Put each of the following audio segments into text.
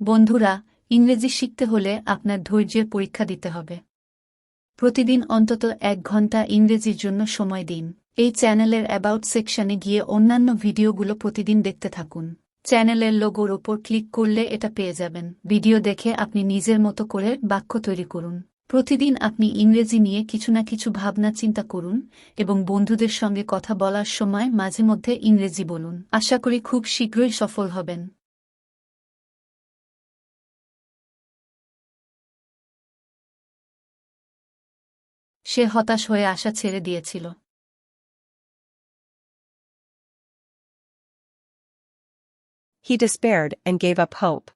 বন্ধুরা, ইংরেজি শিখতে হলে আপনার ধৈর্যের পরীক্ষা দিতে হবে। প্রতিদিন অন্তত 1 ঘন্টা ইংরেজির জন্য সময় দিন। এই চ্যানেলের অ্যাবাউট সেকশনে গিয়ে অন্যান্য ভিডিওগুলো প্রতিদিন দেখতে থাকুন। চ্যানেলের লোগোর ওপর ক্লিক করলে এটা পেয়ে যাবেন। ভিডিও দেখে আপনি নিজের মতো করে বাক্য তৈরি করুন। প্রতিদিন আপনি ইংরেজি নিয়ে কিছু না কিছু ভাবনা চিন্তা করুন এবং বন্ধুদের সঙ্গে কথা বলার সময় মাঝে মধ্যে ইংরেজি বলুন। আশা করি খুব শীঘ্রই সফল হবেন। সে হতাশ হয়ে আশা ছেড়ে দিয়েছিল। He despaired and gave up hope.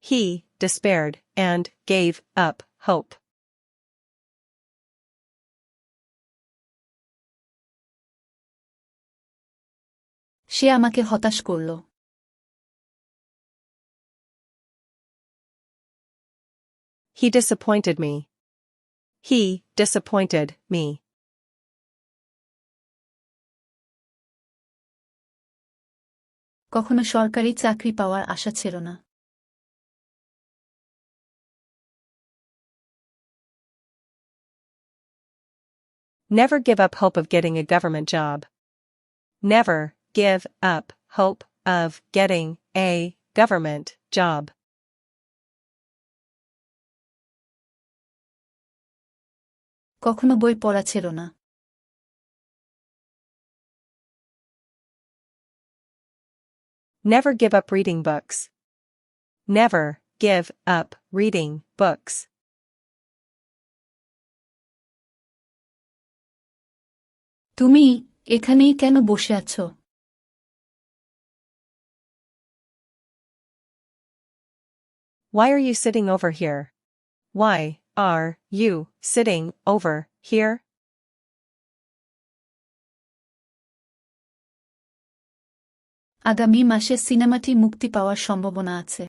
He despaired and gave up hope. সে আমাকে হতাশ করল। He disappointed me. He disappointed me. কখনো সরকারি চাকরি পাওয়ার আশা ছিল না। Never give up hope of getting a government job. Never give up hope of getting a government job. কখনো বই পড়া ছিল না। Never give up reading books. Never give up reading books. তুমি এখানেই কেন বসে আছো? Why are you sitting over here? Why are you sitting over here? আগামী মাসে সিনেমাটি মুক্তি পাওয়ার সম্ভাবনা আছে।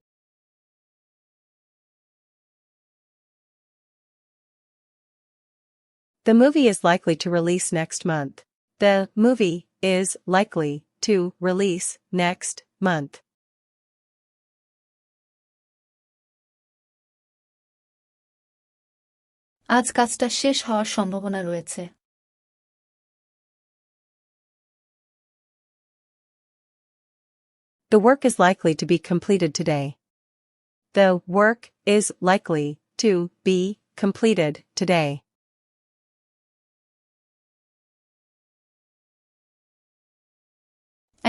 The movie is likely to release next month. The movie is likely to release next month. আজ কাজটা শেষ হওয়ার সম্ভাবনা রয়েছে। The work is likely to be completed today. The work is likely to be completed today.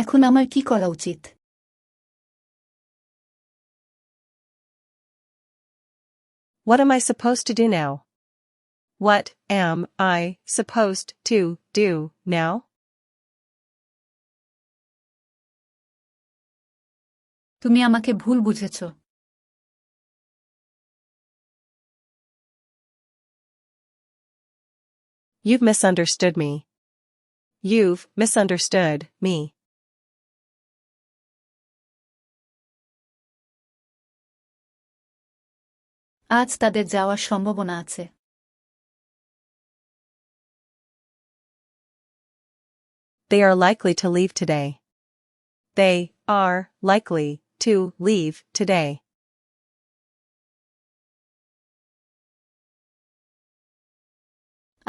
এখন আমার কি করা উচিত? What am I supposed to do now? What am I supposed to do now? তুমি আমাকে ভুল বুঝেছ। You've misunderstood me. You've misunderstood me. আজ তাদের যাওয়ার সম্ভাবনা আছে। They are likely to leave today. They are likely to leave today.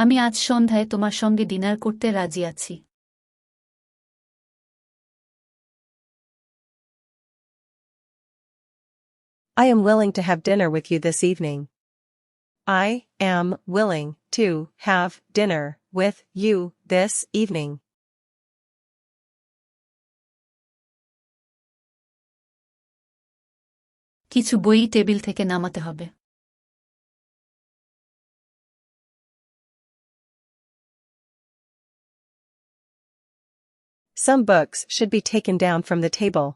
আমি আজ সন্ধ্যায় তোমার সঙ্গে ডিনার করতে রাজি আছি। I am willing to have dinner with you this evening. I am willing to have dinner with you this evening. কিছু বই টেবিল থেকে নামাতে হবে। Some books should be taken down from the table.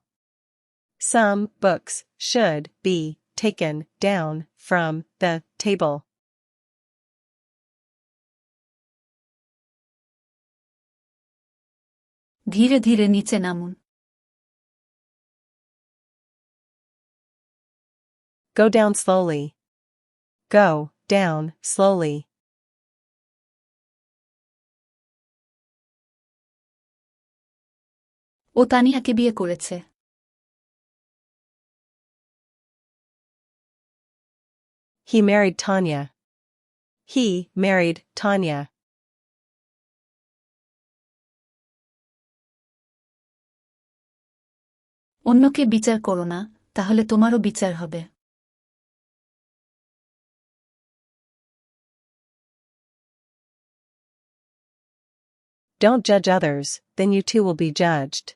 Some books should be taken down from the table. ধীরে ধীরে নিচে নামুন। Go down slowly. Go down slowly. ও তানিয়াকে বিয়ে করেছে। He married Tanya. He married Tanya. অন্যকে বিচার করো না, তাহলে তোমারও বিচার হবে। Don't judge others, then you too will be judged.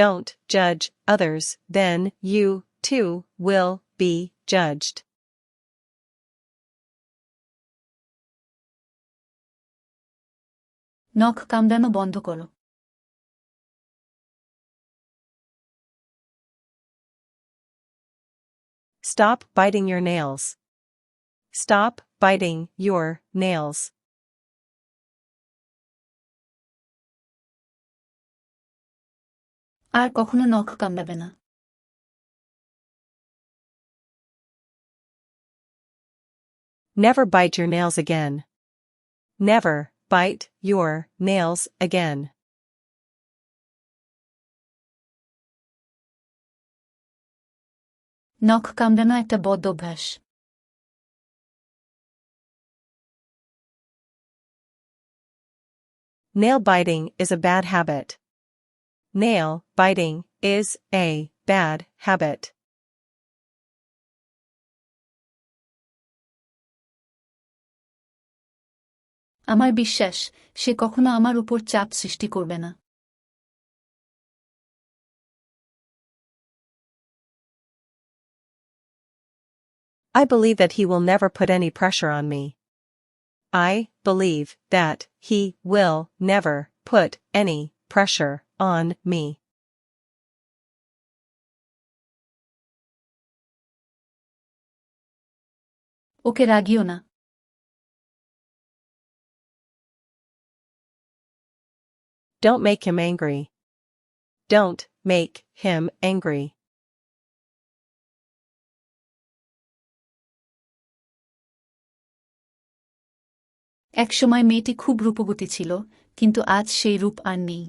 Don't judge others, then you too will be judged. নখ কামড়ানো বন্ধ করো। Stop biting your nails. Stop biting your nails. আর কখনো নখ কামড়াবে না। Never bite your nails again. Never bite your nails again. নখ কামড়ানো একটা বদ অভ্যাস। Nail biting is a bad habit. Nail biting is a bad habit. আমার বিশ্বাস, সে কখনো আমার উপর চাপ সৃষ্টি করবে না। I believe that he will never put any pressure on me. I believe that he will never put any pressure on me. ওকে রাগিও না। Don't make him angry. Don't make him angry. একসময় মেয়েটি খুব রূপবতী ছিল, কিন্তু আজ সেই রূপ আর নেই।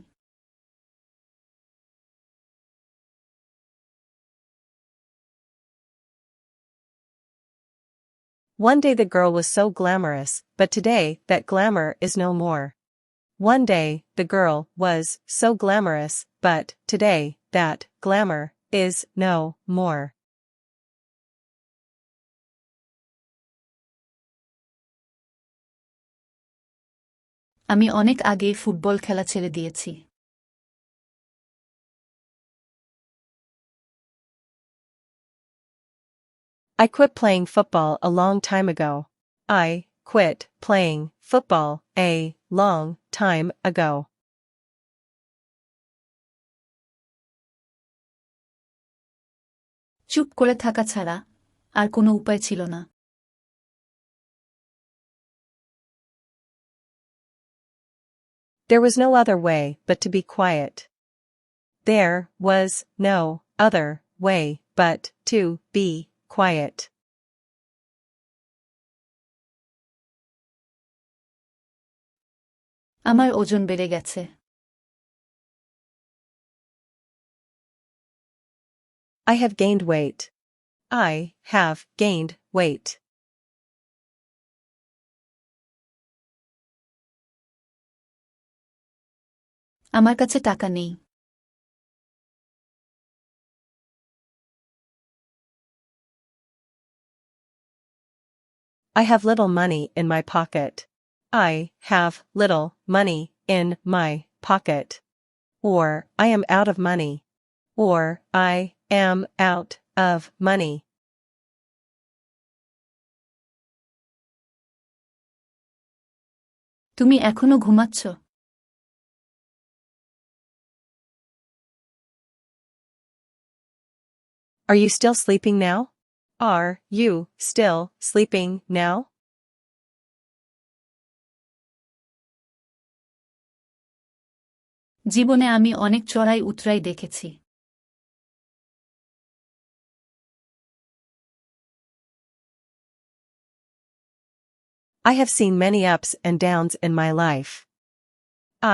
One day the girl was so glamorous, but today that glamour is no more. One day the girl was so glamorous, but today that glamour is no more. আমি অনেক আগেই ফুটবল খেলা ছেড়ে দিয়েছি। I quit playing football a long time ago. I quit playing football a long time ago. চুপ করে থাকা ছাড়া আর কোনো উপায় ছিল না। There was no other way but to be quiet. There was no other way but to be quiet. আমার ওজন বেড়ে গেছে। I have gained weight. I have gained weight. আমার কাছে টাকা নেই। I have little money in my pocket. I have little money in my pocket. Or I am out of money. Or I am out of money. তুমি এখনো ঘুমাচ্ছ? Are you still sleeping now? Are you still sleeping now? জীবনে আমি অনেক চড়াই উতরাই দেখেছি। I have seen many ups and downs in my life.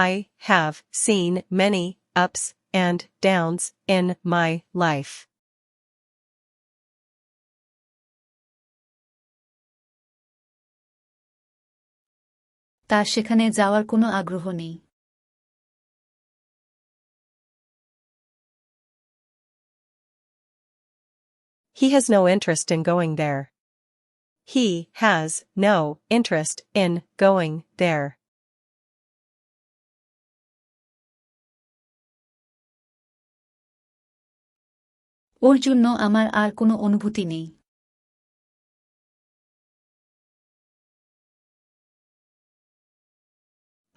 I have seen many ups and downs in my life. তার সেখানে যাওয়ার কোনো আগ্রহ নেই। He has no interest in going there. He has no interest in going there. ওর জন্য আমার আর কোনো অনুভূতি নেই।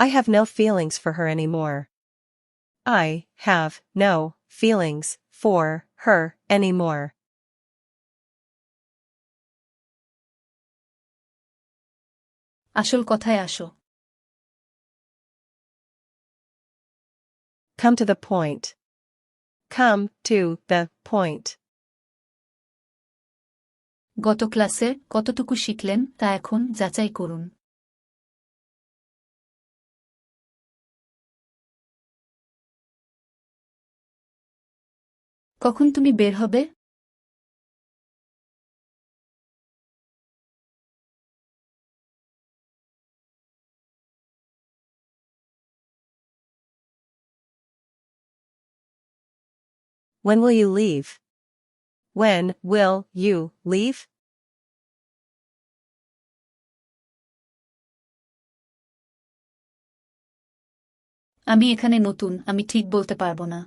I have no feelings for her anymore. I have no feelings for her anymore. আসল কথায় আসো। Come to the point. Come to the point. গত ক্লাসে কতটুকু শিখলেন তা এখন যাচাই করুন। কখন তুমি বের হবে? When will you leave? When will you leave? আমি এখানে নতুন, আমি ঠিক বলতে পারব না।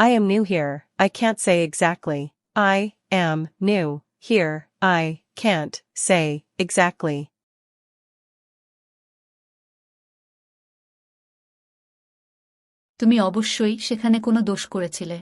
I am new here, I can't say exactly. I am new here, I can't say exactly. তুমি অবশ্যই সেখানে কোনো দোষ করেছিলে।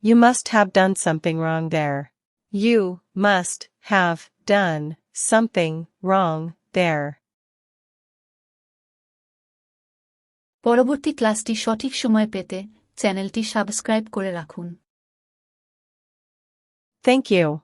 You must have done something wrong there. You must have done something wrong there. পরবর্তী ক্লাসটি সঠিক সময় পেতে চ্যানেলটি সাবস্ক্রাইব করে রাখুন। Thank you.